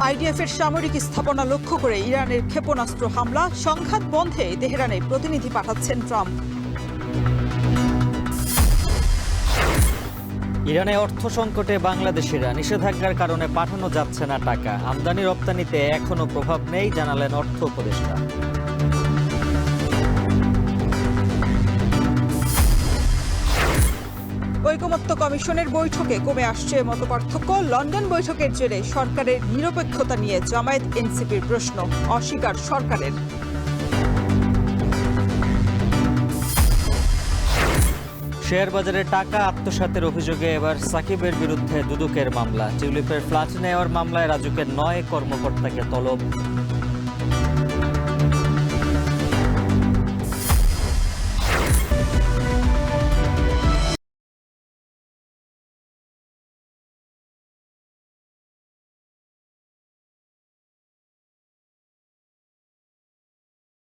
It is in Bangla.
আইডিএফের সামরিক স্থাপনা লক্ষ্য করে ইরানের ক্ষেপণাস্ত্র হামলা, সংঘাত বন্ধে তেহরানে প্রতিনিধি পাঠাচ্ছেন ট্রাম্প। ইরানে অর্থ সংকটে বাংলাদেশিরা, নিষেধাজ্ঞার কারণে পাঠানো যাচ্ছে না টাকা। আমদানি রপ্তানিতে এখনো প্রভাব নেই, জানালেন অর্থ উপদেষ্টা। ঐকমত্য কমিশনের বৈঠকে কমে আসছে মতপার্থক্য। লন্ডন বৈঠকের জেরে সরকারের নিরপেক্ষতা নিয়ে জামায়াত এনসিপির প্রশ্ন, অস্বীকার সরকারের। শেয়ার বাজারে টাকা আত্মসাতের অভিযোগে এবার সাকিবের বিরুদ্ধে দুদকের মামলা। টিউলিপের ফ্ল্যাট নেওয়ার মামলায় রাজুকের 9 কর্মকর্তাকে তলব